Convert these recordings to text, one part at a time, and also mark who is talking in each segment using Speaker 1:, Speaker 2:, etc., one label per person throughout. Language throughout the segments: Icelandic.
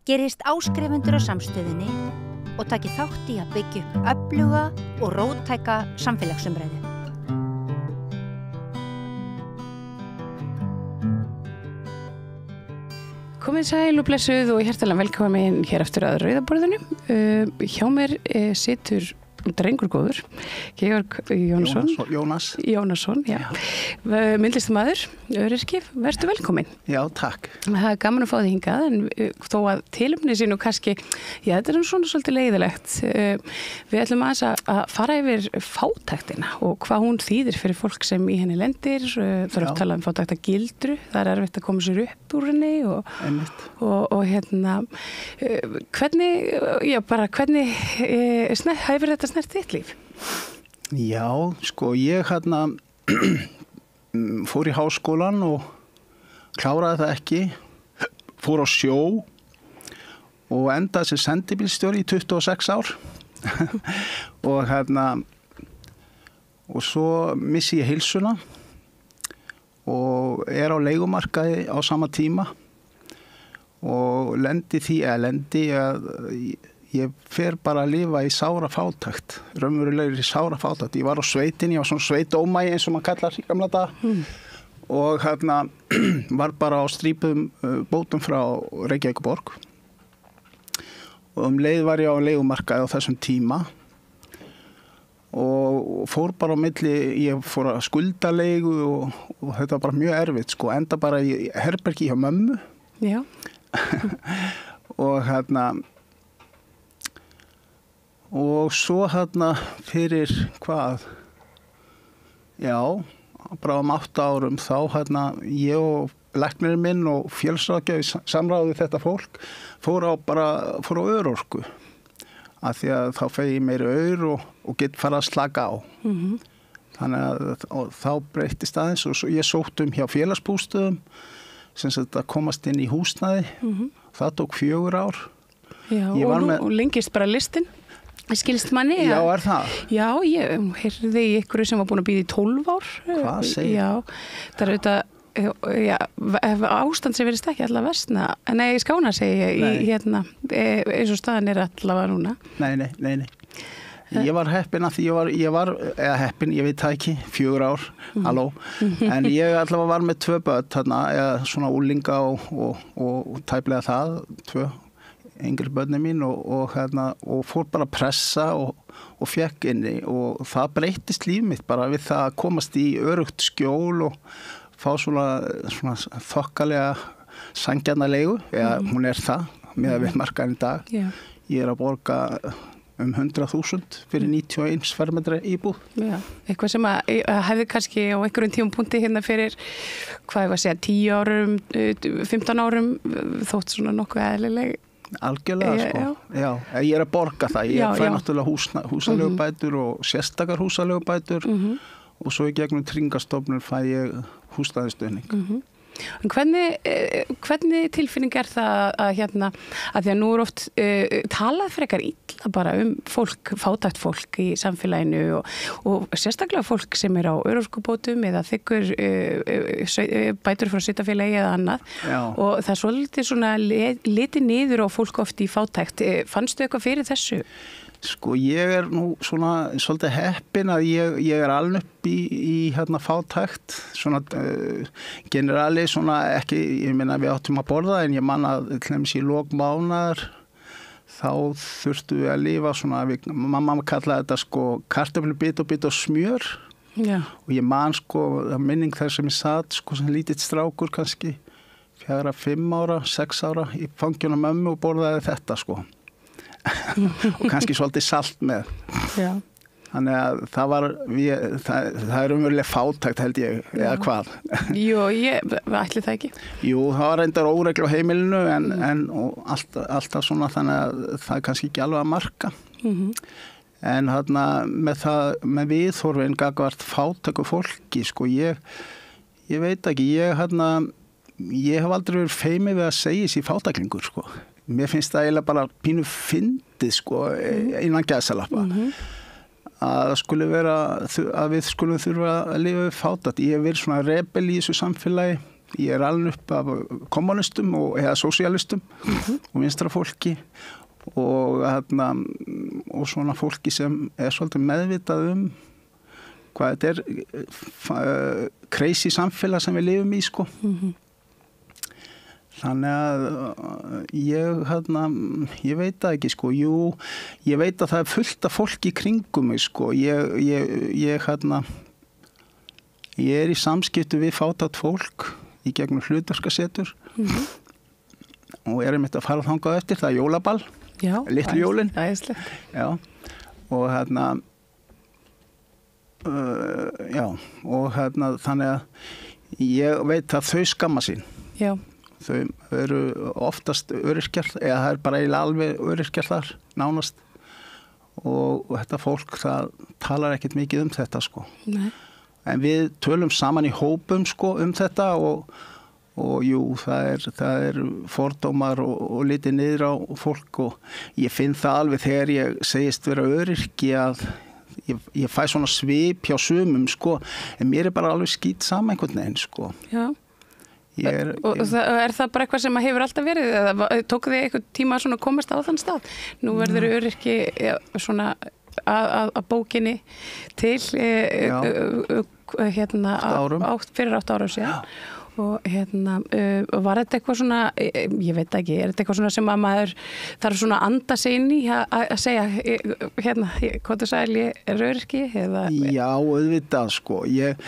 Speaker 1: gerist áskrifendur á samstöðinni og taki þátt í að byggja upp öfluga og róttæka samfélagsumræðu.
Speaker 2: Komið sæl og blessuð og hjertalega velkomin hér eftir að rauðaborðinu. Hjá mér situr drengur góður, Georg Jónsson. Jónasson, já. Myndlistarmaður, öryrki, vertu velkomin.
Speaker 3: Já, takk.
Speaker 2: Það er gaman að fá þig hingað, en þó að tilefni sínu kannski, já, þetta er svona svolítið leiðilegt. Við ætlum aðeins að fara yfir fátæktina og hvað hún þýðir fyrir fólk sem í henni lendir. Það er að tala um fátæktagildru, það er erfitt að koma sér upp úr henni og hérna, hvernig hefur þetta snert þitt líf?
Speaker 3: Já, sko, ég fór í háskólan og kláraði það ekki, fór á sjó og endaði sem sendibílstjóri í 26 ár og svo missi ég heilsuna og er á leigumarkaði á sama tíma og lendi að ég fer bara að lifa í sára fátækt, raunverulegri sára fátækt. Ég var á sveitinni, ég var svona sveitómægi eins og maður kallar í gamla daga og var bara á strípuðum bótum frá Reykjavíkurborg og leið var ég á leigumarkaði á þessum tíma og fór bara á milli, ég fór að skulda leigu og þetta var bara mjög erfitt, sko, enda bara í herbergi hjá mömmu.
Speaker 2: Já.
Speaker 3: Og svo fyrir hvað? Já, bara 8 árum þá ég og læknirinn minn og félagsráðgjafi samráði við þetta fólk fór á örorku af því að þá fæ ég meiri aur og get fara að slaka á. Þannig að þá breyttist aðeins og ég sótt hjá félagsbústöðum sem sagt að komast inn í húsnæði. Það tók 4 ár.
Speaker 2: Já, og lengist bara listin? Skilst manni?
Speaker 3: Já, er það?
Speaker 2: Já, ég heyrði í ykkur sem var búin að bíða í 12 ár.
Speaker 3: Hvað segir?
Speaker 2: Já, það er auðvitað, ástand sem verðist ekki allavega versna. Nei, Skána segi ég eins og staðan er allavega núna.
Speaker 3: Nei. Ég var heppin að því eða heppin, ég veit það ekki, 4 ár, halló. En ég allavega var með 2 börn eða svona úlinga og tæplega það, 2 yngri börnin mín og fór bara að pressa og fekk inni og það breyttist líf mitt bara við það að komast í öruggt skjól og fá svona þokkalega sanngjarna leigu, eða hún er það með að við markaðin í dag. Ég er að borga 100.000 fyrir 91 fermetra íbúð. Já,
Speaker 2: eitthvað sem að hefði kannski á einhverjum tímapunkti hérna fyrir, hvað ég var að segja, 10 árum, 15 árum, þótt svona nokkuð eðlileg.
Speaker 3: Algjörlega, sko. Já, ég er að borga það. Ég fæ náttúrulega húsaleigubætur og sérstakar húsaleigubætur og svo í gegnum Tryggingastofnun fæ ég húsnæðisstuðning.
Speaker 2: En hvernig tilfinning er það að því að nú er oft talað frekar illa bara fólk, fátækt fólk í samfélaginu og sérstaklega fólk sem er á örorkubótum eða þiggur bætur frá sveitarfélagi eða annað. Já. Og það er svolítið svona litið niður á fólk oft í fátækt. Fannstu eitthvað fyrir þessu?
Speaker 3: Sko, ég er nú svona svolítið heppin að ég er alveg upp í fátækt, svona generali, svona ekki, ég meina við áttum að borða en ég man að í lok mánaðar þá þurftu við að lifa svona, mamma kallaði þetta sko kartöflubit og smjör. Já. Og ég man sko, minning þess sem ég satt sko sem lítill strákur kannski 4, 5 ára, 6 ára í fanginu á mömmu og borðaði þetta sko. Og kannski svolítið salt með. Já. Þannig að það er umverulega fátækt held ég, eða hvað?
Speaker 2: Jú, ætli það ekki.
Speaker 3: Jú, það var reyndar óreglu á heimilinu en alltaf svona þannig að það er kannski ekki alveg að marka. En með viðhorfin gagnvart fátæku fólki, sko, ég veit ekki, ég hef aldrei verið feimið við að segja sér fátæklingur, sko. Mér finnst það eiginlega bara pínu fyndið, sko, innan gæsalappa. Að við skulum þurfa að lifa við fátækt. Ég hef verið svona rebel í þessu samfélagi ég alveg upp af kommunistum eða sósíalistum og vinstra fólki og svona fólki sem svolítið meðvitað hvað þetta crazy samfélag sem við lifum í, sko. Þannig að ég veit það ekki, sko. Jú, ég veit að það fullt af fólki í kringum mig, sko. Ég í samskiptu við fátækt fólk í gegnum hlutverkasetur og einmitt að fara þangað eftir, það jólaball, litlu jólin. Já, og þannig að ég veit að þau skamma sín. Já. Þau eru oftast öryrkjar, eða það bara eiginlega alveg öryrkjar þar, nánast. Og þetta fólk, það talar ekkert mikið þetta, sko. Nei. En við tölum saman í hópum, sko, þetta og jú, það fordómar og litið niður á fólk og ég finn það alveg þegar ég segist vera öryrki að ég fæ svona svip hjá sumum, sko, en mér bara alveg skít sama einhvern veginn, sko. Já. Og það bara eitthvað sem hefur alltaf verið eða tók þið eitthvað tíma að komast á þann stað? Nú verður öryrki svona að bókinni til fyrir 8 árum síðan. Og var þetta eitthvað svona, ég veit ekki, þetta eitthvað svona sem að maður þarf svona að anda sig inn í að segja, hvað þú sagði, ég öryrki? Já, auðvitað, sko. Ég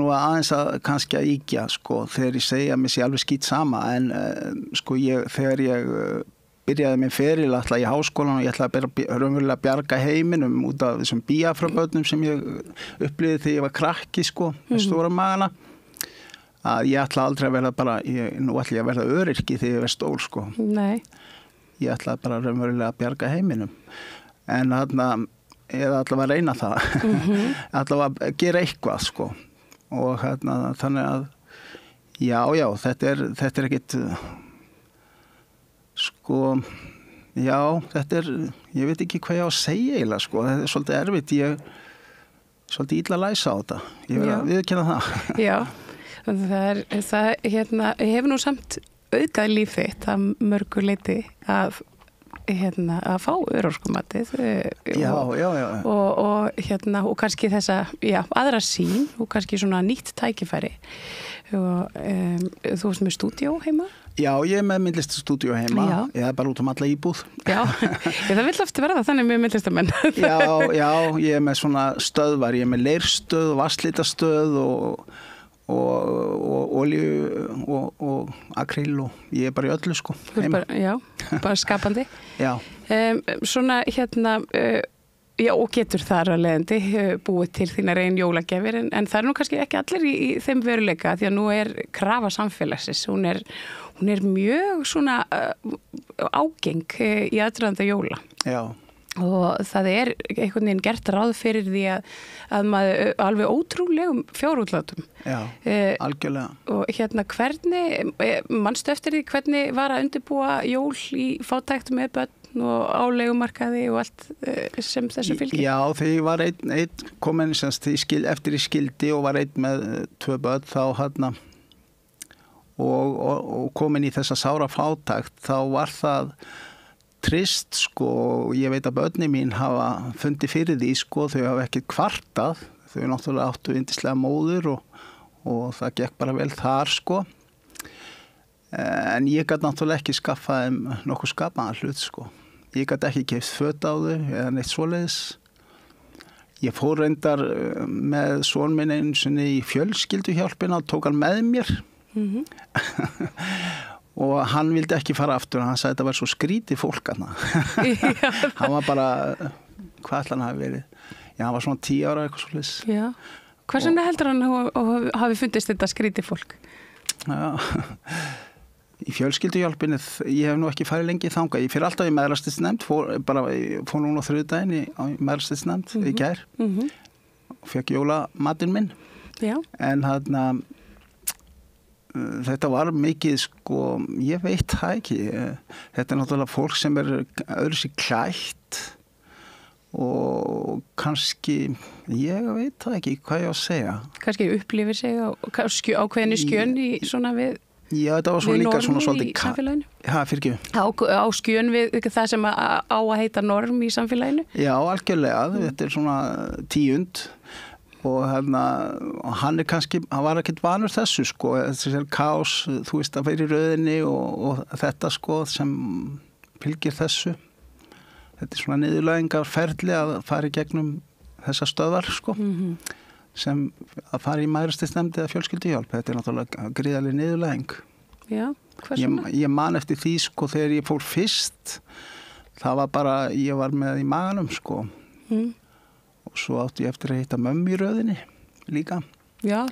Speaker 3: nú aðeins að kannski að íkja, sko, þegar ég segja mér sé alveg skít sama, en sko, þegar ég byrjaði minn feril alltaf í háskólan og ég ætlaði að raunverulega bjarga heiminum út af þessum bíafrabörnum sem ég upplifði þegar ég var krakki, sko, með stóra magana. Að ég ætla aldrei að verða nú ætla ég að verða öryrki þegar ég verð stór, sko. Nei. Ég ætla bara raunverulega að bjarga heiminum. En eða allavega að reyna það. Allavega að gera eitthvað, sko. Og þannig að, já, þetta er ekkit, sko, já, ég veit ekki hvað ég á að segja eiginlega, sko. Þetta svolítið erfitt, svolítið illa að læsa á þetta. Ég verð að viðurkenna það. Já. Það hefur nú samt auðgað líf þitt að mörgu leyti að fá örorkumatið og kannski þessa aðra sýn og kannski svona nýtt tækifæri og þú varst með stúdíó heima? Já, ég með myndlistastúdíó heima. Ég bara út alla íbúð. Já, það vill ofta verða þannig með myndlistamenn. Já, ég með svona stöðvar, ég með leirstöð og vatnslítastöð og olíu og akryl og ég bara í öllu, sko. Bara skapandi. Já. Svona og getur þar að leiðandi búið til þínar eigin jólagjafir en það nú kannski ekki allir í þeim veruleika því að nú krafa samfélagsins, hún er mjög svona ágeng í aðdraganda jóla. Já. Og það einhvern veginn gert ráð fyrir því að maður alveg ótrúlegum fjárútlátum. Já, algjörlega. Og hvernig, manstu eftir því hvernig var að undirbúa jól í fátækt með börn og áleigumarkaði og allt sem þessu fylgir? Já, þegar ég var einn komin eftir í skildi og var einn með 2 börn þá og komin í þessa sára fátækt þá var það trist, sko, ég veit að börni mín hafa fundið fyrir því, sko, þau hafa ekkert kvartað, þau náttúrulega áttu yndislega móður og það gekk bara vel þar, sko. En ég gat náttúrulega ekki skaffað nokkuð skapaðan hlut, sko. Ég gat ekki keypt föt á þau eða neitt svoleiðis. Ég fór reyndar með son minn einu sinni í fjölskylduhjálpina og tók hann með mér. Og hann vildi ekki fara aftur og hann sagði að þetta var svo skrítið fólk hann var bara hvað ætla hann hafi verið hann var svona 10 ára eitthvað svoleiðis. Já. Hvers vegna heldur hann hafi fundist þetta skrítið fólk? Já, í fjölskylduhjálpinni ég hef nú ekki farið lengi þangað, ég fer alltaf í meðlagsstigsnefnd fór núna á þriðjudaginn í meðlagsstigsnefnd í gær og fekk jólamatinn minn. Já. En þetta var mikið, sko, ég veit það ekki. Þetta náttúrulega fólk sem öðru sér klætt og kannski, ég veit það ekki hvað ég á að segja.
Speaker 2: Kannski upplifir sig ákveðinni skjön í svona við
Speaker 3: Já, þetta var svona líka svona svolítið
Speaker 2: í samfélaginu?
Speaker 3: Já, fyrir ekki.
Speaker 2: Á skjön við það sem á að heita norm í samfélaginu?
Speaker 3: Já, algjörlega. Þetta svona 10 og hann kannski, hann var ekkert vanur þessu sko, þessi kaos, þú veist að vera í röðinni og þetta sko sem fylgir þessu. Þetta svona niðurlægingarferli að fara í gegnum þessa stöðvar sko. Sem að fara í mæðrasteinsnefnd eða fjölskylduhjálp. Þetta náttúrulega gríðarleg niðurlæging.
Speaker 2: Já, hvað svona?
Speaker 3: Ég man eftir því sko þegar ég fór fyrst, það var bara, ég var með í maganum sko. Og svo átti ég eftir að hitta mömmu í röðinni líka.
Speaker 2: Já,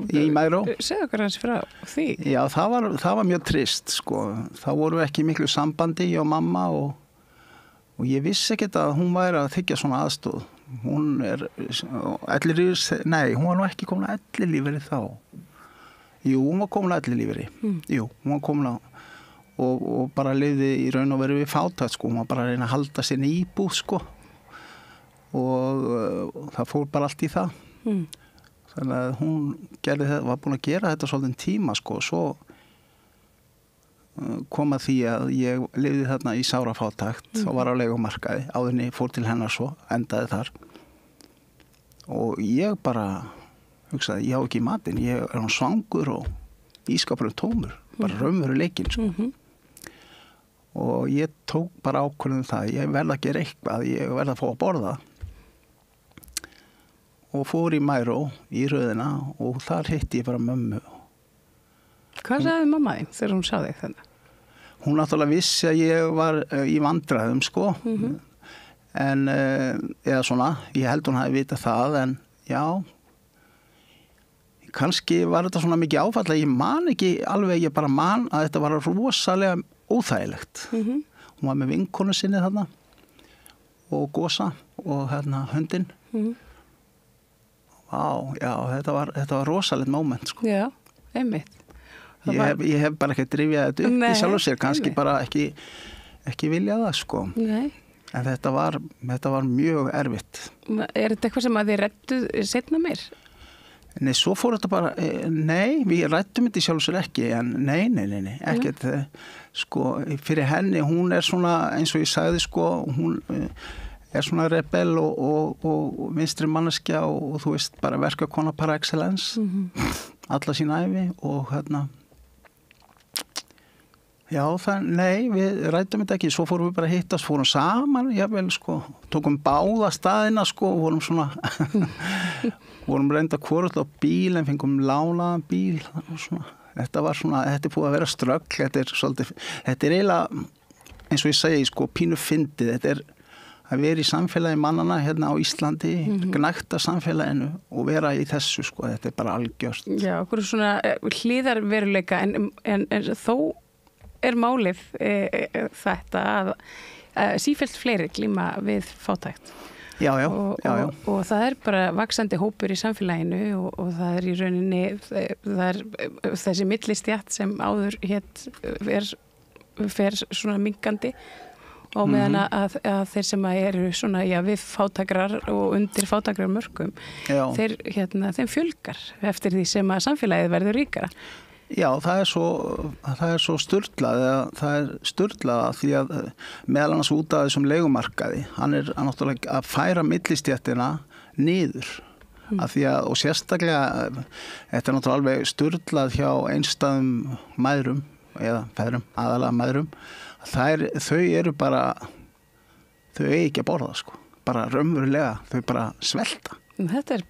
Speaker 3: í Mæró.
Speaker 2: Segðu okkur hans frá því.
Speaker 3: Já, það var mjög trist sko. Það voru ekki miklu sambandi, ég og mamma og ég vissi ekkert að hún væri að þiggja svona aðstóð. Hún var nú ekki komin að ellilífeyri þá. Jú, hún var komin að ellilífeyri. Jú, hún var komin að og bara lifði í raun og veru við fátækt sko. Hún var bara að reyna að halda sinni íbúð sko. Og það fór bara allt í það. Þannig að hún var búin að gera þetta svolítið tíma sko. Svo kom að því að ég lifði þarna í sárafátækt og var á leigumarkaði áðurinn ég fór til hennar svo, endaði þar og ég bara hugsaði, ég á ekki matinn, ég er hann svangur og ískapurinn tómur, bara raunveruleikinn sko. Og ég tók bara ákvörðun það, ég verð að gera eitthvað, ég verð að fá að borða og fór í Mæró í röðina og þar hitti ég bara mömmu.
Speaker 2: Hvað sagði mamma þín þegar hún sá þig þannig?
Speaker 3: Hún náttúrulega vissi að ég var í vandræðum sko, en eða svona, ég held hún hafi vitað það, en já, kannski var þetta svona mikið áfall að ég man ekki alveg, ég bara man að þetta var rosalega óþægilegt. Hún var með vinkonu sinni þarna og Gosa og hundinn. Vá, já, þetta var rosalegt moment sko.
Speaker 2: Já, einmitt.
Speaker 3: Ég hef bara ekki drifjað þetta upp í sjálf og sér, kannski bara ekki viljað það sko.
Speaker 2: Nei.
Speaker 3: En þetta var mjög erfitt.
Speaker 2: Er þetta eitthvað sem að þið rædduð seinna meir?
Speaker 3: Nei, svo fór þetta bara, nei, við ræddum þetta í sjálf og sér ekki, en nei, ekkert, sko, fyrir henni, hún er svona, eins og ég sagði sko, hún er svona rebell og vinstri manneskja og þú veist, bara verkakona par excellence, alla sín ævi og já, nei, við ræddum þetta ekki, svo fórum við bara að hittast, fórum saman, jável, sko, tókum báða staðina, sko, vorum svona, vorum reynda hvorull á bíl, en fengum lánaðan bíl, og svona, þetta var svona, þetta búið að vera ströggl, þetta eiginlega, eins og ég segi, sko, pínu fyndið, þetta að vera í samfélagi mannana hérna á Íslandi, gnægta samfélaginu og vera í þessu, sko, þetta bara algjört. Já,
Speaker 2: okkur svona hliðarveruleika, en þó er málið þetta að sífellt fleiri glíma við fátækt.
Speaker 3: Já.
Speaker 2: Og það er bara vaxandi hópur í samfélaginu og það er í rauninni, það er þessi millistjætt sem áður fer svona minkandi og meðan að þeir sem eru svona, við fátækrar og undir fátækrar mörkum, þeim fjölgar eftir því sem að samfélagið verður ríkara.
Speaker 3: Já, það er svo sturlað, það er sturlað því að meðal annars út af þessum leigumarkaði, hann er náttúrulega að færa millistjættina niður, af því að, og sérstaklega, þetta er náttúrulega alveg sturlað hjá einstæðum mæðrum, eða feðrum, aðalega mæðrum, þau eru bara, þau eigi ekki að borða, sko, bara raunverulega, þau bara svelta.
Speaker 2: Þetta er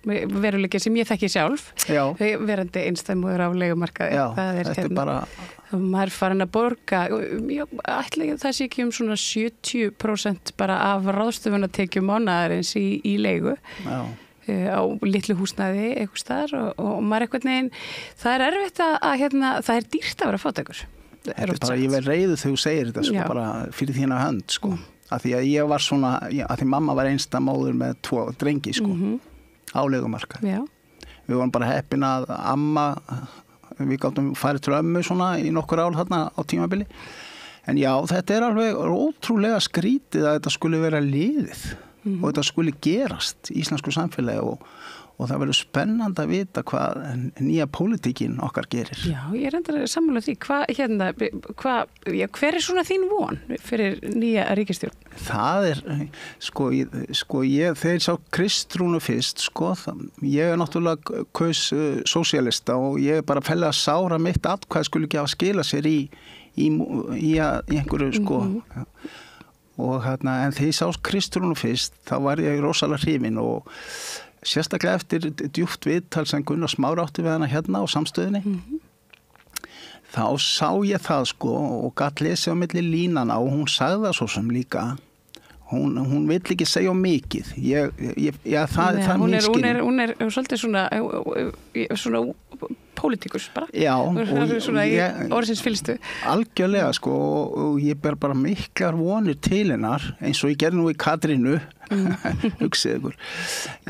Speaker 2: veruleiki sem ég þekki sjálf, verandi einstæðmóður á leigumarkaði.
Speaker 3: Já, þetta er bara...
Speaker 2: Maður farin að borga, ætla það sé ekki svona 70% bara af ráðstöfunartekjum mánaðarins í leigu. Já. Á litlu húsnæði eitthvað staðar og maður eitthvað neginn, það er erfitt að það er dýrt að vera fátækur.
Speaker 3: Þetta er bara, ég verð reiður þegar þú segir þetta, sko, bara fyrir þína hönd, sko. Af því að ég var svona, af því mamma var einstæðmóður með 2 drengi, sko. Á leigumarkaði. Já. Við vorum bara heppin að amma, við gátum farið til ömmu svona í nokkur ár þarna á tímabili. En já, þetta er alveg ótrúlega skrítið að þetta skulle vera liðið. og þetta skuli gerast í íslensku samfélagi og það verður spennandi að vita hvað nýja pólitíkin okkar gerir.
Speaker 2: Já, ég reyndar að sammála því. Hver svona þín von fyrir nýja ríkisstjórn?
Speaker 3: Það þegar ég sá Kristrúnu fyrst, ég náttúrulega kaus sósíalista og ég bara felli að sára mitt atkvæð skuli ekki hafa skila sér í einhverju, og en þegar ég sá Kristrúnu fyrst, þá var ég rosalega hrifinn og sérstaklega eftir djúpt viðtal sem Gunnar Smári átti við hana hérna á Samstöðinni, þá sá ég það og gat lesið á milli línana og hún sagði það svo sem líka. Hún vill ekki segja mikið. Það er mín skilning. Hún er svolítið svona pólitíkus bara. Já.
Speaker 2: Svona í orðsins fyllstu.
Speaker 3: Algjörlega og ég ber bara miklar vonir til hennar eins og ég gerði nú í Katrínu, hugsið ykkur.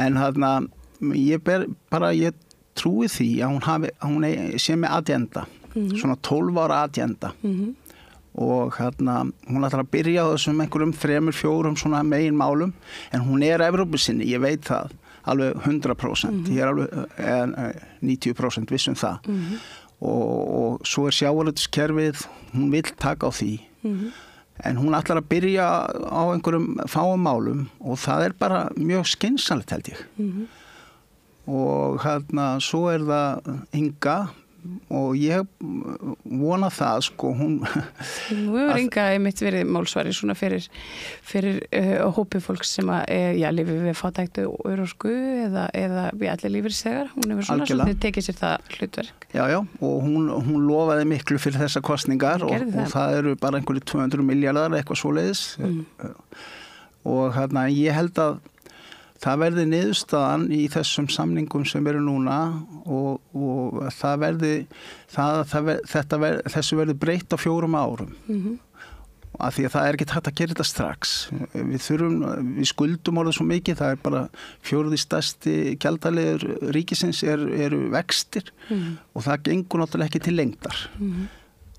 Speaker 3: En ég trúi því að hún sé með agenda, svona 12 ára agenda. Og hún ætlar að byrja á þessum einhverjum 3-4 svona megin málum, en hún Evrópusinni, ég veit það alveg 100%, ég alveg 90% viss það. Og svo sjávarútvegskerfið, hún vill taka á því, en hún ætlar að byrja á einhverjum fáum málum og það bara mjög skynsamlegt held ég. Og svo það Inga, og ég vona það hún
Speaker 2: Nú hefur Inga einmitt verið málsvari svona fyrir hópi fólks sem lifir við fátæktu og örorku eða við allir lífeyrisþegar. Hún hefur svona tekið sér það hlutverk. Já,
Speaker 3: og hún lofaði miklu fyrir þessa kosningar og það eru bara einhverju 200 milljarðar eitthvað svoleiðis. Og ég held að það verði niðurstaðan í þessum samningum sem eru núna og þessu verði breytt á 4 árum. Af því að það ekki hægt að gera þetta strax. Við skuldum orðið svo mikið, það bara 4. stærsti gjaldaliður ríkisins eru vextir og það gengur náttúrulega ekki til lengdar.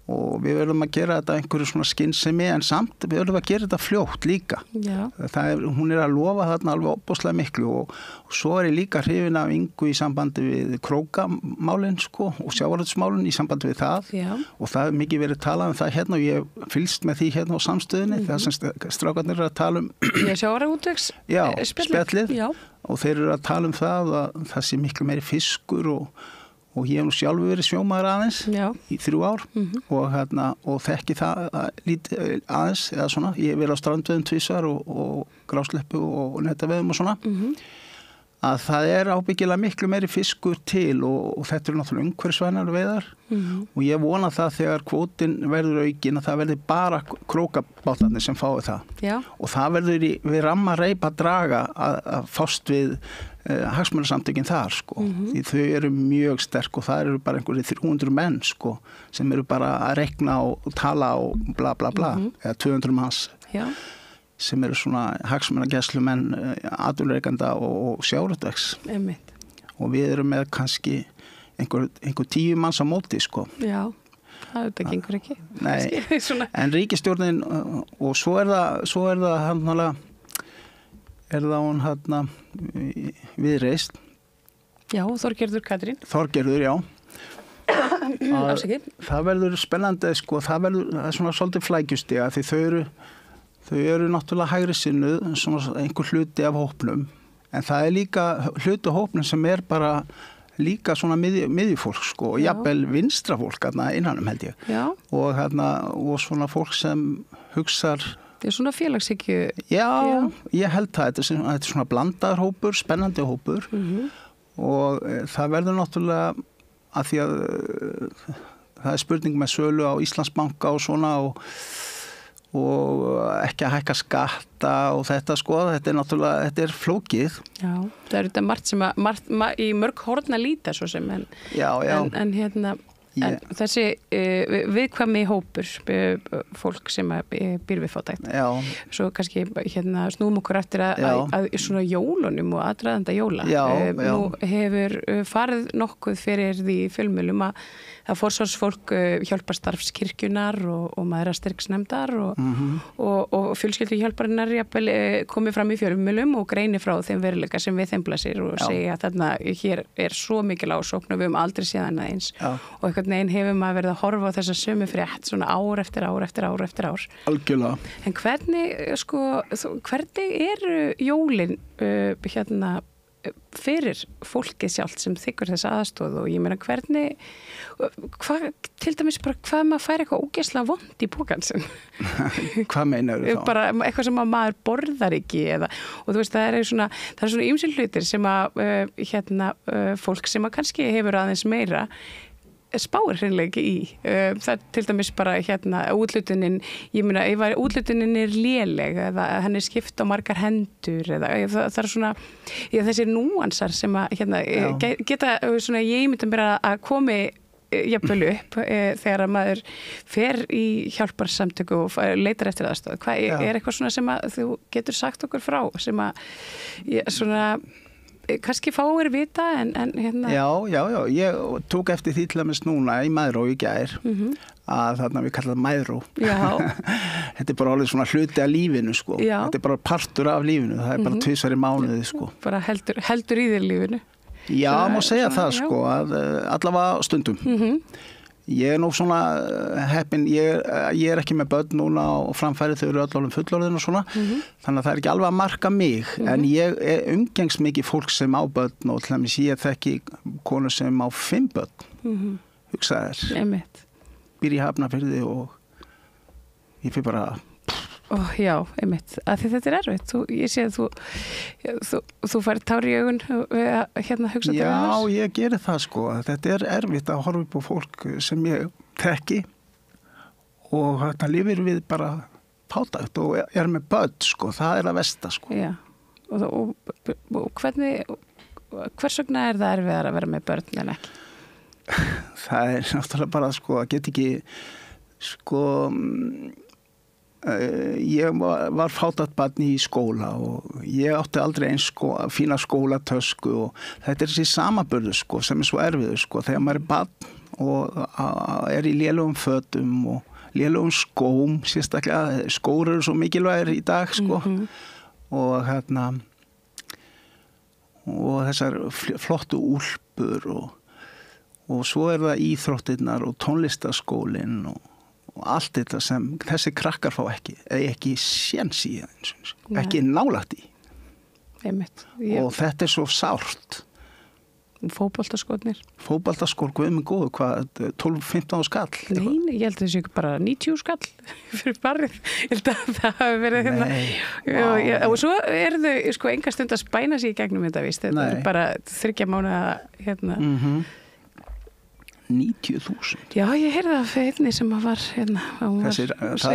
Speaker 3: Og við verðum að gera þetta einhverju svona skynsemi, en samt við verðum að gera þetta fljótt líka. Hún að lofa þarna alveg opbóðslega miklu og svo ég líka hrifin af Ingu í sambandi við krókamálin og sjávarútvegsmálin í sambandi við það. Og það mikið verið talað það hérna og ég fylgst með því hérna á Samstöðinni, það sem strákarnir að tala
Speaker 2: sjávarútvegs
Speaker 3: spjallið og þeir að tala það að það sé miklu meiri fiskur og ég hef nú sjálfur verið sjómaður aðeins í 3 ár og þekki það aðeins eða svona. Ég hef verið á strandveiðum 2 og grásleppu og netaveiðum og svona. Að það ábyggilega miklu meiri fiskur til og þetta náttúrulega umhverfisvænar veiðar og ég vona það þegar kvótin verður aukin að það verður bara krókabátarnir sem fái það. Og það verður við ramma reip að draga að fást við hagsmunasamtökin þar því þau eru mjög sterk og það eru bara einhverjir 300 menn sem eru bara að rekna og tala og bla bla bla eða 200 manns sem eru svona hagsmunagæslumenn atvinnurekenda og sjávarútvegs og við erum með kannski einhver 10 manns á móti
Speaker 2: það gengur ekki.
Speaker 3: Nei, en ríkisstjórnin og svo það hún Viðreisn.
Speaker 2: Já, Þorgerður Katrín.
Speaker 3: Þorgerður, já. Það verður spennandi, það verður svona svolítið flækjustiga því þau eru náttúrulega hægri sinnuð, svona einhver hluti af hópnum, en það líka hluti af hópnum sem bara líka svona miðjufólk og jafnvel vinstra fólk innanum held ég. Og svona fólk sem hugsar
Speaker 2: þetta svona félagshyggju.
Speaker 3: Já, ég held það. Þetta er svona blandaður hópur, spennandi hópur og það verður náttúrulega að því að það spurning með sölu á Íslandsbanka og svona og ekki að hækka skatta og þetta þetta náttúrulega, þetta flókið.
Speaker 2: Já, það þetta margt sem í mörg horn að líta svo sem en hérna. En þessi viðkvæmi hópur fólk sem býr við fátækt.
Speaker 3: Já.
Speaker 2: Svo kannski snúum okkur eftir að svona jólunum og aðdraðanda jóla.
Speaker 3: Já.
Speaker 2: Nú hefur farið nokkuð fyrir því fjölmiðlum að forsvarsfólk hjálparstarfskirkjunar og mæðrastyrksnefndar og fjölskylduhjálparinnar komið fram í fjölmiðlum og greini frá þeim veruleika sem við þeim blasir og segja að þarna hér svo mikil ásókn og við höfum aldrei séð eins og einhvern veginn hefur maður verið að horfa á þessa sömu frétt svona ár eftir ár eftir ár eftir ár.
Speaker 3: Algjörlega.
Speaker 2: En hvernig eru jólin fyrir fólkið sjálft sem þiggur þessa aðstoð og ég meina til dæmis bara hvað maður fær eitthvað ógeðslega vont í pókann sinn?
Speaker 3: Hvað meinar þú þá?
Speaker 2: Bara eitthvað sem maður borðar ekki og þú veist það er svona ýmsir hlutir sem að fólk sem að kannski hefur aðeins meira spáir hreinlega ekki í. Það til dæmis bara útlutunin, ég meina ef útlutunin er léleg eða henni skipt á margar hendur eða það er svona þessir núansar sem að geta svona ég myndi mér að komi jafnvel upp þegar að maður fer í hjálparsamtöku og leitar eftir aðstoð. Hvað er eitthvað svona sem að þú getur sagt okkur frá sem að svona kannski fáir vita en
Speaker 3: Já, ég tók eftir því til dæmis núna í Mæðró í gær að þarna við kallum Mæðró. Þetta bara alveg svona hluti af lífinu sko. Þetta bara partur af lífinu, það bara 2 í mánuði sko.
Speaker 2: Bara heldur í þér lífinu.
Speaker 3: Já, má segja það sko, að allavega stundum. Ég nú svona heppin, ég ekki með börn núna og framfæri þau eru öll alveg fullorðin og svona, þannig að það ekki alveg að marka mig, en ég umgengs mikið fólk sem á börn og til dæmis ég þekki konu sem á 5 börn, hugsaðu þér, býr í Hafnarfirði og ég fyrir bara
Speaker 2: Já, einmitt, að því þetta er erfitt ég sé að þú fær tár í augun hugsa
Speaker 3: Já, ég geri það sko þetta er erfitt að horfa upp á fólk sem ég þekki og lifir við bara fátækt og er með börn sko, það er að versta sko.
Speaker 2: Já, og hvers vegna er það erfitt að vera með börn en ekki?
Speaker 3: Það er náttúrulega bara sko, að get ekki sko ég var fátækt barn í skóla og ég átti aldrei eins fína skólatösku og þetta er þessi samaburður sko, sem er svo erfiður sko, þegar maður er barn og er í lélugum fötum og lélugum skóm, sérstaklega skór eru svo mikilvægir í dag sko og og þessar flottu úlpur og svo er það íþróttirnar og tónlistarskólinn og allt þetta sem þessi krakkar fá ekki séns í ekki nálægt í og þetta er svo sárt
Speaker 2: Fótboltaskotnir
Speaker 3: guð minn góður, hvað 12-15 skall?
Speaker 2: Nei, ég held að þessi bara 90 skall fyrir barrið, ég held að það hafi verið og svo eru þau sko enga stund að spæna sig í gegnum þetta víst, þetta er bara 3 mánuða
Speaker 3: 90.000.
Speaker 2: Já, ég heyrði það fyrir einni sem var
Speaker 3: það er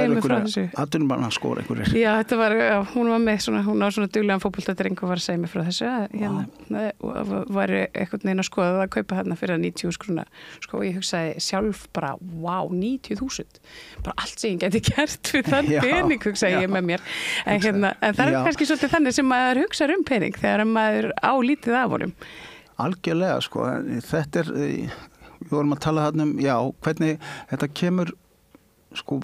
Speaker 3: einhverja atvinnumannaskór einhverjir.
Speaker 2: Já, þetta var, hún var með svona, hún á svona duglegan fótboltadreng og var að segja mig frá þessu og var einhvern veginn að skoða að kaupa hérna fyrir 90.000 króna sko og ég hugsaði sjálf bara, wow, 90.000 bara allt sem ég geti gert fyrir þann pening, hugsaði ég með mér en það er kannski svolítið þannig sem maður hugsa pening þegar maður á lítið af honum.
Speaker 3: Algjörlega, sko, þetta er við vorum að tala þarna hvernig þetta kemur sko,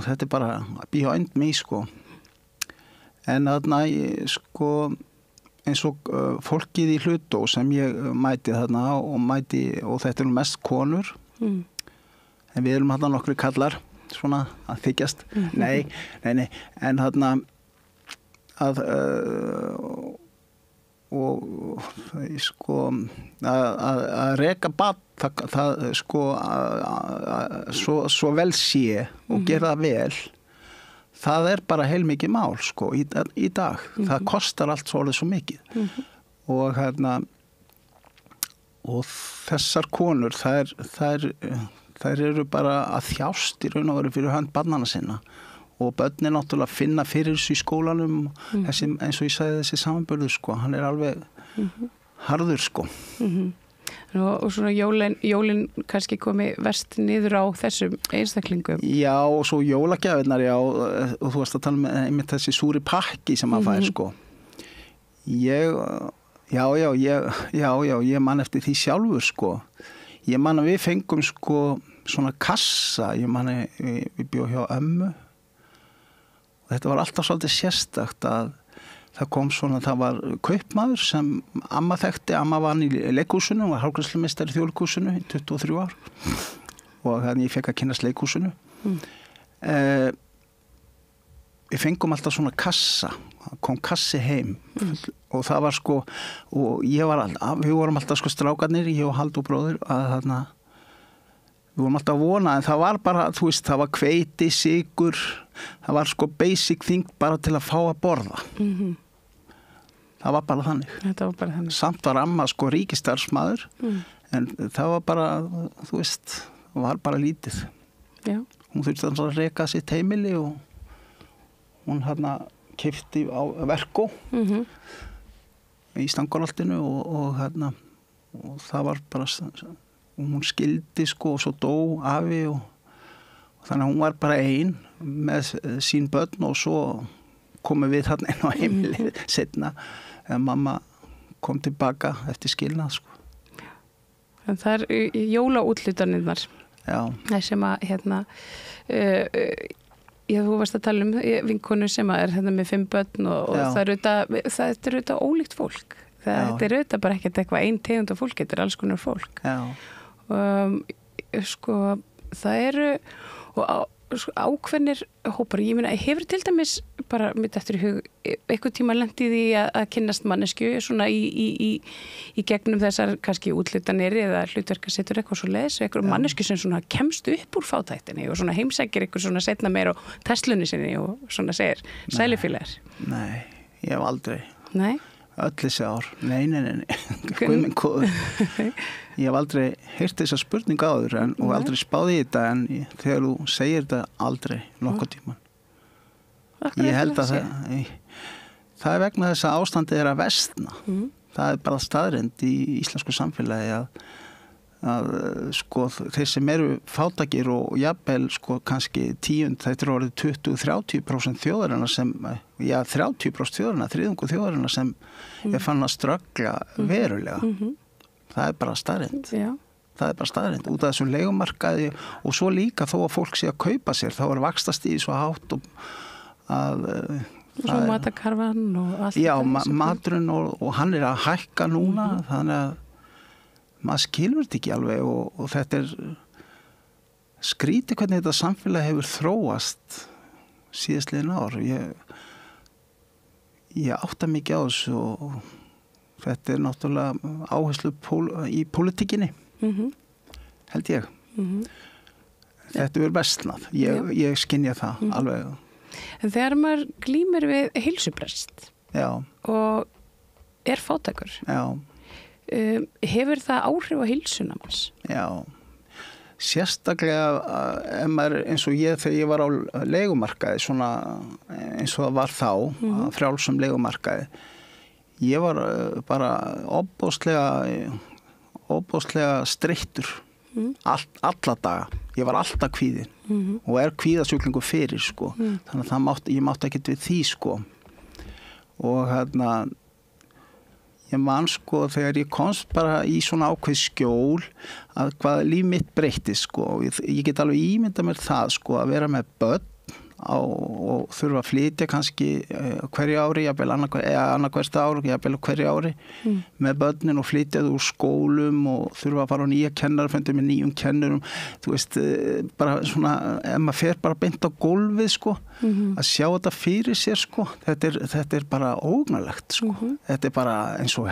Speaker 3: þetta er bara behind me sko en þarna sko eins og fólkið í Hlutó sem ég mæti þarna og þetta er mest konur en við erum þarna nokkri kallar svona að þykjast nei, en þarna að og sko að reka barn það sko svo vel sé og gera það vel það er bara heilmikið mál sko í dag það kostar allt svo mikið og og þessar konur þær eru bara að þjást í raun og veru fyrir hönd barnanna sinna og börnin náttúrulega finna fyrir þessu í skólanum þessi, eins og ég sagði þessi samanburður sko, hann er alveg harður sko.
Speaker 2: Og svona jólin kannski komi verst niður á þessum einstaklingum.
Speaker 3: Já, og svo jólagjafirnar, já, og þú varst að tala með einmitt þessi súri pakki sem maður fær, sko. Ég man eftir því sjálfur, sko. Ég man að við fengum, sko, svona kassa, ég man að við bjóð hjá ömmu. Og þetta var alltaf svolítið sérstakt að það kom svona, það var kaupmaður sem amma þekkti, amma vann í leikhúsinu, var hárgreiðslumeistari í Þjóðleikhúsinu í 23 ár og þannig ég fekk að kynnast leikhúsinu. Við fengum alltaf svona kassa, kom kassi heim og það var sko, og við vorum alltaf sko strákarnir, ég og Halldór bróðir, að þarna við vorum alltaf að vona, en það var bara, þú veist, það var hveiti, sykur, það var sko basic thing bara til að fá að borða. Það var bara þannig.
Speaker 2: Þetta var bara þannig.
Speaker 3: Samt var amma sko ríkisstarfsmaður, en það var bara, þú veist, það var bara lítið.
Speaker 2: Já. Hún
Speaker 3: þurfti að reka sitt heimili og hún keypti á Verkó í Stangarholtinu og það var bara, hún skildi sko og svo dó afi og þannig að hún var bara ein með sín börn og svo komum við þarna inn á heimilið setna þegar mamma kom tilbaka eftir skilnað, sko.
Speaker 2: En það jólaútlutanirnar.
Speaker 3: Já.
Speaker 2: Það sem að, þú varst að tala um vinkonu sem er með 5 börn og það er auðvitað ólíkt fólk. Þetta er auðvitað bara ekkert eitthvað ein tegund af fólk, þetta er alls konar fólk.
Speaker 3: Já.
Speaker 2: Sko, það eru ákveðnir hópar, ég meina, hefur til dæmis bara mitt eftir í hug, eitthvað tíma lent í því að kynnast mannesku svona í gegnum þessar kannski útlutanir eða hlutverkasetur eitthvað svo leiðis, eitthvað mannesku sem svona kemst upp úr fátæktinni og svona heimsækir eitthvað svona setna meir á Teslunni sinni og svona segir sælufélagar.
Speaker 3: Nei, ég hef aldrei.
Speaker 2: Nei?
Speaker 3: Öll þessi ár. Nei. Ég hef aldrei heyrt þessa spurningu áður og aldrei spáði í þetta, en þegar þú segir þetta aldrei nokkuð tíman. Ég held að það er vegna þess að ástandið er að versna. Það er bara staðreynd í íslensku samfélagi að sko þeir sem eru fátækir og jafnvel sko kannski 10, þetta er orðið 20-30% þjóðarinnar sem, 30% þjóðarinnar, þriðjungur þjóðarinnar sem er fann að ströggla verulega. Það er bara staðreynd.
Speaker 2: Já.
Speaker 3: Það er bara staðreynd út af þessum leigumarkaði og svo líka þó að fólk sé að kaupa sér, þá er vaxtastigið svo hátt og að
Speaker 2: svo matakarfan og allt.
Speaker 3: Já, maturinn og hann er að hækka núna, þannig að maður skilur þetta ekki alveg og þetta er skrítið hvernig þetta samfélag hefur þróast síðastliðin ár. Ég átta mikið á þessu og þetta er náttúrulega áherslu í pólitíkinni, held ég. Þetta er versnað, ég skynja það alveg.
Speaker 2: En þegar maður glímir við heilsubrest og er fátækur, hefur það áhrif á heilsuna manns?
Speaker 3: Já, sérstaklega ef maður, eins og ég þegar ég var á leigumarkaði, svona eins og það var þá, frjálsum leigumarkaði, ég var bara ofboðslega streittur alla daga. Ég var alltaf kvíðinn og er kvíðasjúklingur fyrir, sko. Þannig að ég mátti ekkert við því, sko. Og ég man sko þegar ég komst bara í svona ákveð skjól að hvað líf mitt breyttist, sko. Ég get alveg ímynda mér það, sko, að vera með börn og þurfa að flytja kannski hverju ári, jafnvel annarkvært ári, jafnvel hverju ári með börnin og flytja úr skólum og þurfa að fara á nýja kennarafundi með nýjum kennurum, þú veist, bara svona, ef maður fer bara beint á gólfið, sko, að sjá þetta fyrir sér, sko, þetta er bara ógnarlegt, sko, þetta er bara eins og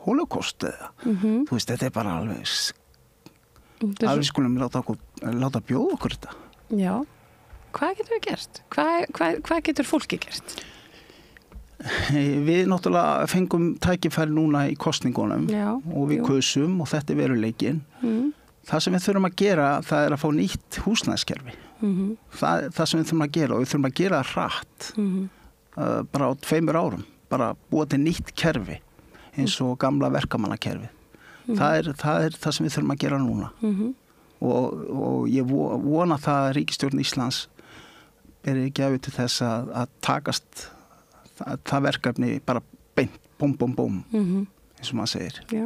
Speaker 3: holocaust eða, þú veist, þetta er bara alveg skulum láta bjóða okkur þetta.
Speaker 2: Já. Hvað getur við gert? Hvað getur fólki gert?
Speaker 3: Við náttúrulega fengum tækifæri núna í kosningunum og við kusum og þetta er veruleikinn. Það sem við þurfum að gera, það er að fá nýtt húsnæðiskerfi. Það sem við þurfum að gera og við þurfum að gera hratt bara á 2 árum. Bara búa til nýtt kerfi eins og gamla verkamannakerfi. Það er það sem við þurfum að gera núna. Og ég vona það að ríkisstjórn Íslands beri gefið til þess að takast það verkefni bara beint, búm, eins og maður segir.
Speaker 2: Já.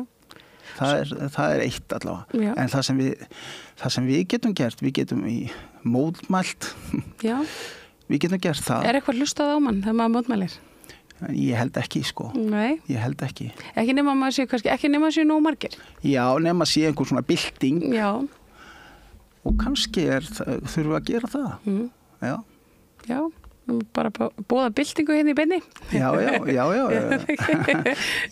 Speaker 3: Það er eitt allavega.
Speaker 2: Já.
Speaker 3: En það sem við getum gert, við getum í mótmælt.
Speaker 2: Já.
Speaker 3: Við getum gert það.
Speaker 2: Eitthvað hlustað á mann þegar maður mótmælir?
Speaker 3: Ég held ekki, sko.
Speaker 2: Nei.
Speaker 3: Ég held ekki.
Speaker 2: Ekki nema maður sé kannski, ekki nema sé nóg margir?
Speaker 3: Já, nema sé einhver svona bylting.
Speaker 2: Já.
Speaker 3: Og kannski þurfum við að gera það. Já.
Speaker 2: Já, bara búða byltingu hérna í beinni.
Speaker 3: Já.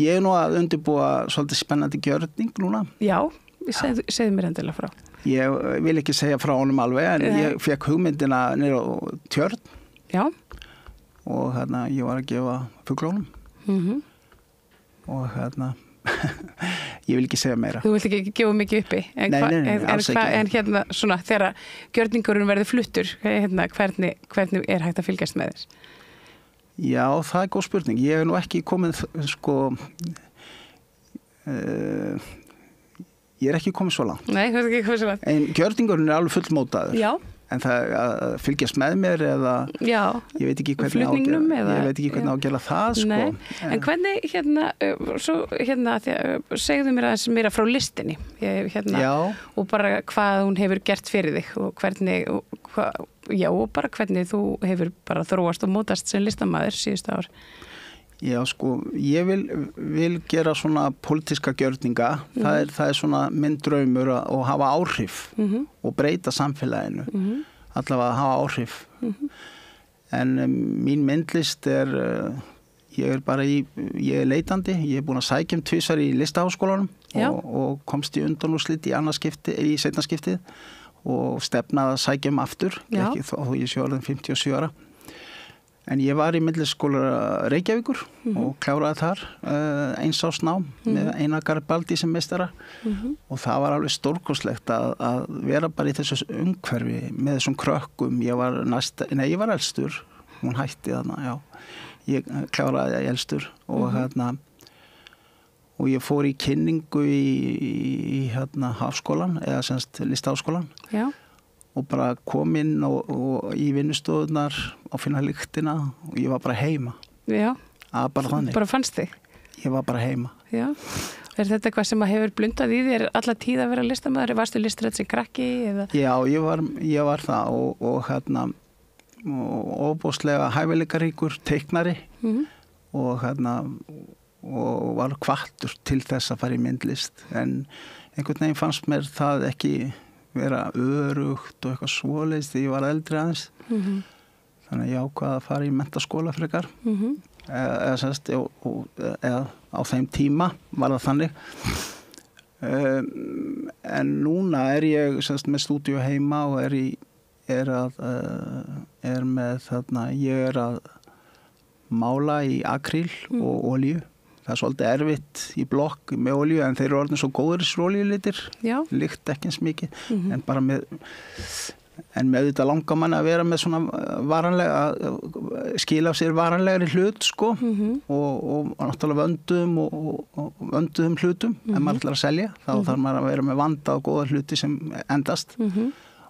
Speaker 3: Ég er nú að undirbúa svolítið spennandi gjörning núna.
Speaker 2: Já, segðu mér endilega frá.
Speaker 3: Ég vil ekki segja frá honum alveg, en ég fekk hugmyndina niður á Tjörn. Já. Og ég var að gefa fuglónum. Og ég vil ekki segja meira.
Speaker 2: Þú vilt ekki gefa mikið uppi?
Speaker 3: Nei, alls ekki.
Speaker 2: En hérna svona, þegar gjörningurinn verður fluttur, hvernig er hægt að fylgjast með þér?
Speaker 3: Já, það er góð spurning. Ég hef nú ekki komið, ég er ekki komið svo langt.
Speaker 2: Nei, þú ert ekki komið svo langt.
Speaker 3: En gjörningurinn er alveg fullmótaður.
Speaker 2: Já.
Speaker 3: En það að fylgjast með mér eða ég veit ekki hvernig á að gera það, sko.
Speaker 2: Nei. En hvernig segðu mér aðeins meira frá listinni og bara hvað hún hefur gert fyrir þig og hvernig og bara hvernig þú hefur bara þróast og mótast sem listamaður síðustu ár.
Speaker 3: Já, sko, ég vil gera svona pólitíska gjörninga. Það er svona minn draumur að hafa áhrif og breyta samfélaginu. Allavega að hafa áhrif. En mín myndlist ég er leitandi. Ég er búin að sækja 2 í Listaháskólanum og komst í undanúrslit í seinna skiptið og stefnaði að sækja aftur, ekki þó ég sé orðin 57 ára. En ég var í myndlistarskóla Reykjavíkur og kláraði þar eins árs nám með Einar Garibaldi sem meistara og það var alveg stórkostlegt að vera bara í þessu umhverfi með þessum krökkum. Ég var elstur, hún hætti þarna, já. Ég kláraði elstur og og ég fór í kynningu í Hafskólan eða semst Listaháskólan. Já. Og bara kom inn og í vinnustofunar og finna lyktina og ég var bara heima. Já. Bara þannig.
Speaker 2: Bara fannst þig?
Speaker 3: Ég var bara heima. Já.
Speaker 2: Er þetta eitthvað sem hefur blundað í þér alla tíð að vera listamaður? Varstu listrænn sem krakki? Eða?
Speaker 3: Já, ég var það og ofboðslega hæfileikaríkur teiknari og var hvattur til þess að fara í myndlist. En einhvern veginn fannst mér það ekki vera örugt og eitthvað svoleiðis þegar ég var eldri aðeins. Þannig að ég ákvað að fara í menntaskóla frekar. Eða á þeim tíma var það þannig. En núna er ég með stúdíu heima og ég er að mála í akríl og olíu. Það er svolítið erfitt í blokk með olíu en þeir eru orðin svo góður þessir olíulitir. Lykt ekki eins mikið. En bara með þetta langar mann að vera með svona varanlega, skila af sér varanlegri hlut, sko. Og náttúrulega vönduðum hlutum. En maður ætlar að selja. Þá þarf maður að vera með vanda og góða hluti sem endast.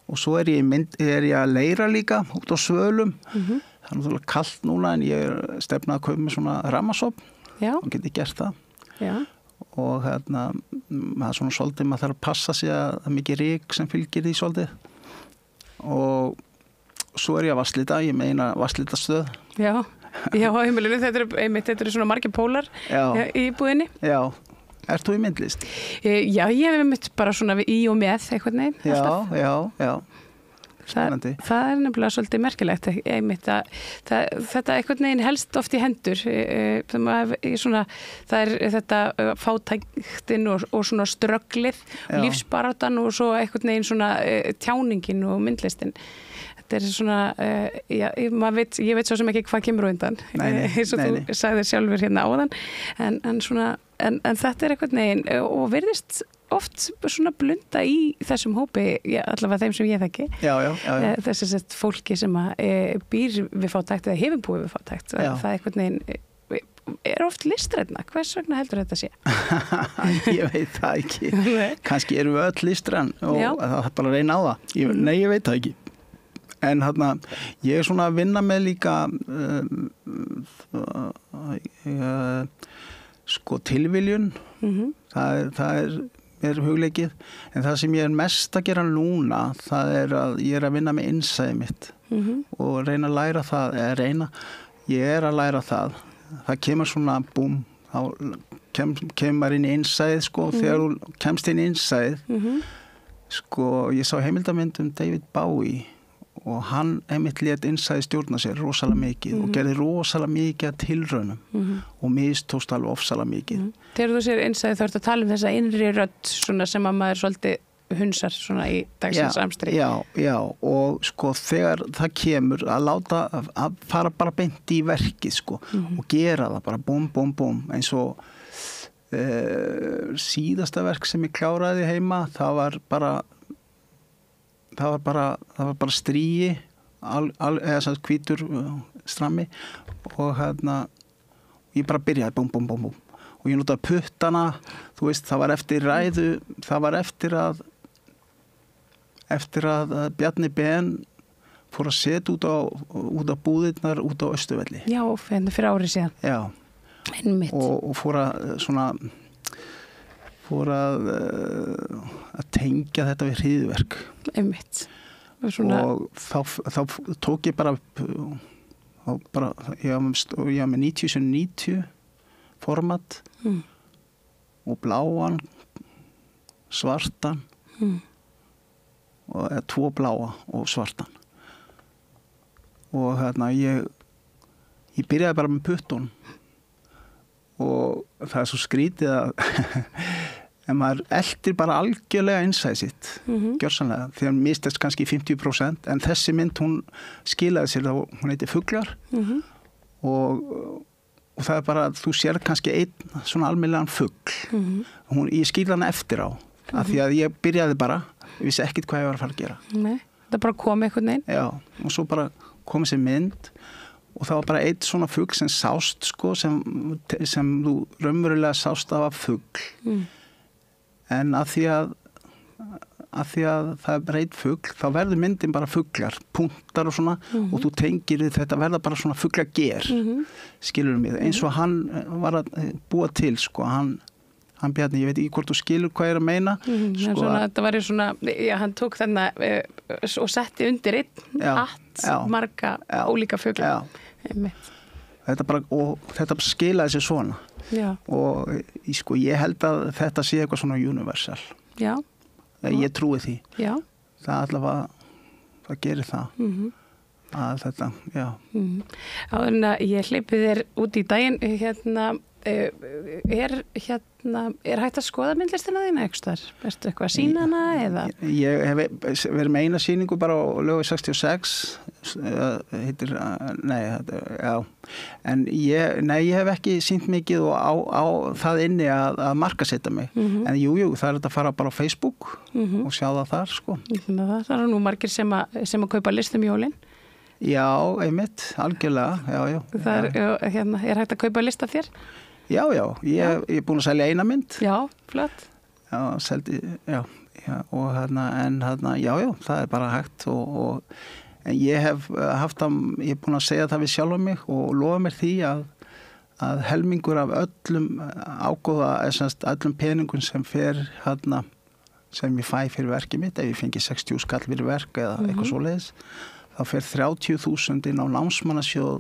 Speaker 3: Og svo er ég að leira líka út á Svölum. Það er náttúrulega kalt núna en ég er stefnað að kaupa með svona rammasofn. Og geti gert það. Já. Og það er svona svolítið, maður þarf að passa sig að það er mikið ryk sem fylgir því svolítið. Og svo er ég að vatnslita, ég meina vatnslitastöð. Já, á heimilinu, þetta eru svona margir pólar í búðinni. Já, ert þú í myndlist?
Speaker 2: Já, ég hef einmitt bara svona í og með eitthvað neginn.
Speaker 3: Já.
Speaker 2: Það er nefnilega svolítið merkilegt einmitt að þetta einhvern veginn helst oft í hendur það er þetta fátæktin og svona strögglið, lífsbaráttan og svo einhvern veginn svona tjáningin og myndlistin. Þetta er svona, ég veit svo sem ekki hvað kemur á undan, eins og þú sagðir sjálfur hérna áðan, en þetta er einhvern veginn og virðist oft svona blunda í þessum hópi, allavega þeim sem ég þekki. Þessi fólki sem býr við fátækt eða hefur búið við fátækt. Það er einhvern veginn er oft listræna. Hvers vegna heldur þetta sé?
Speaker 3: Ég veit það ekki. Kannski erum við öll listræn og það er bara að reyna á það. Nei, ég veit það ekki. En ég er svona að vinna með líka sko tilviljun. Það er hugleikið, en það sem ég er mest að gera núna, það er að ég er að vinna með innsæði mitt og reyna að læra það, ég er að læra það kemur svona búm, þá kemur inn í innsæðið sko, þegar þú kemst inn í innsæðið sko, ég sá heimildamynd David Bowie og hann einmitt lét innsæði stjórna sér rosalega mikið og gerði rosalega mikið að tilraunum og mistókst alveg ofsalega mikið.
Speaker 2: Þegar þú sér innsæði þá ertu að tala þessa innri rödd svona sem að maður svolítið hunsar svona í dagsins amstri.
Speaker 3: Já, og sko þegar það kemur að fara bara beint í verkið sko og gera það bara búm, eins og síðasta verk sem ég kláraði heima, það var bara stríi eða hvítur strammi og ég bara byrjaði búm og ég notaði puttana, þú veist, það var eftir ræðu, það var eftir að Bjarni Ben fór að setja út á búðirnar út á Austurvelli.
Speaker 2: Já, fyrir ári síðan.
Speaker 3: Já, og fór að tengja þetta við hryðjuverk.
Speaker 2: Einmitt.
Speaker 3: Og þá tók ég bara ég var með 90x90 format og bláan, svartan og 2 bláa og svartan og ég byrjaði bara með puttunum og það er svo skrítið að en maður eldir bara algjörlega innsæði sitt, gjörsamlega, því að mistast kannski 50%, en þessi mynd hún skilaði sér, hún heiti Fuglar og það er bara, þú sér kannski einn svona almennilegan fugl, ég skilði hana eftir á, af því að ég byrjaði bara, ég vissi ekkert hvað ég var að fara að gera.
Speaker 2: Nei, það bara kom einhvern veginn?
Speaker 3: Já, og svo bara kom þessi mynd og það var bara einn svona fugl sem sást sko, sem þú raunverulega sást af fugl. En að því að það er bara einn fugl, þá verður myndin bara fuglar, punktar og svona og þú tengir þetta verða bara svona fuglager, skilur mig, eins og hann var að búa til, sko, hann Bjarni, ég veit ekki hvort þú skilur hvað ég er að meina.
Speaker 2: Sko, svona, þetta var svona, já, hann tók þarna og setti undir einn hatt marga ólíka fugla.
Speaker 3: Þetta bara skilaði sér svona. Já. Og sko, ég held að þetta sé eitthvað svona universal. Já. Ég trúi því. Já. Það allavega, það gerir það. Að þetta, já.
Speaker 2: Áður en að ég hleypi þér út í daginn, er hægt að skoða myndlistina þína eitthvað? Ertu eitthvað að sýna hana eða?
Speaker 3: Ég hef verið með eina sýningu bara á Laugavegur 66 heitir, já, en ég hef ekki sýnt mikið og á það inni að markasetja mig, en jú, það er þetta að fara bara á Facebook og sjá það þar, sko.
Speaker 2: Það er nú margir sem að kaupa listum jólin.
Speaker 3: Já, einmitt, algjörlega, já.
Speaker 2: Það er hægt að kaupa lista þér?
Speaker 3: Já, ég er búin að selja eina mynd.
Speaker 2: Já, flott.
Speaker 3: Já, seldi, já, og já, það er bara hægt en ég hef ég er búin að segja það við sjálfa mig og lofa mér því að helmingur af öllum ágóða, öllum peningum sem fer sem ég fæ fyrir verkið mitt, ef ég fengi 60 skall fyrir verk eða eitthvað svoleiðis, þá fer 30.000 inn á námsmannasjóð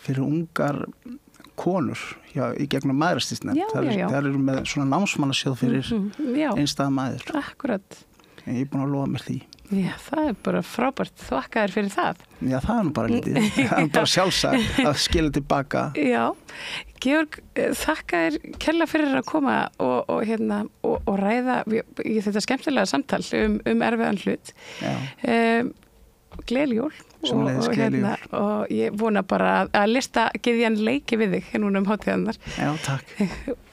Speaker 3: fyrir ungar konur í gegnum mæðrastýrsnefnd. Það eru með svona námsmannasjóð fyrir einstæða mæður.
Speaker 2: Akkurat.
Speaker 3: Ég er búin að lofa mér því.
Speaker 2: Já, það er bara frábært. Þakka þér fyrir það.
Speaker 3: Já, það er nú bara lítið. Það er bara sjálfsagt að skila tilbaka.
Speaker 2: Já. Georg, þakka þér kærlega fyrir að koma og ræða í þetta skemmtilega samtal erfiðan hlut. Já. Gleðileg jól og ég vona bara að lista geðjan leiki við þig núna hátíðarnar.
Speaker 3: Já, takk.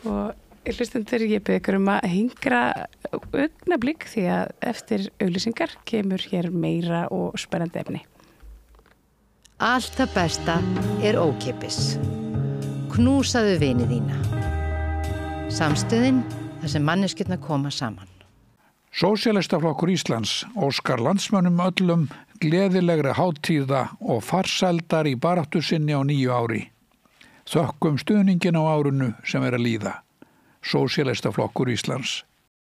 Speaker 2: Og hlustendur, ég bið ykkur að hingra augnablik því að eftir auglýsingar kemur hér meira og spennandi efni.
Speaker 1: Allt það besta er ókeypis.
Speaker 4: knúsaðu vini þína. Samstöðin þar sem manneskjurnar koma saman.
Speaker 5: Sósíalistaflokkur Íslands óskar landsmönnum öllum gleðilegri hátíða og farsældar í baráttu sinni á nýju ári. Þökkum stuðningin á árinu sem að líða. Sósíalistaflokkur Íslands.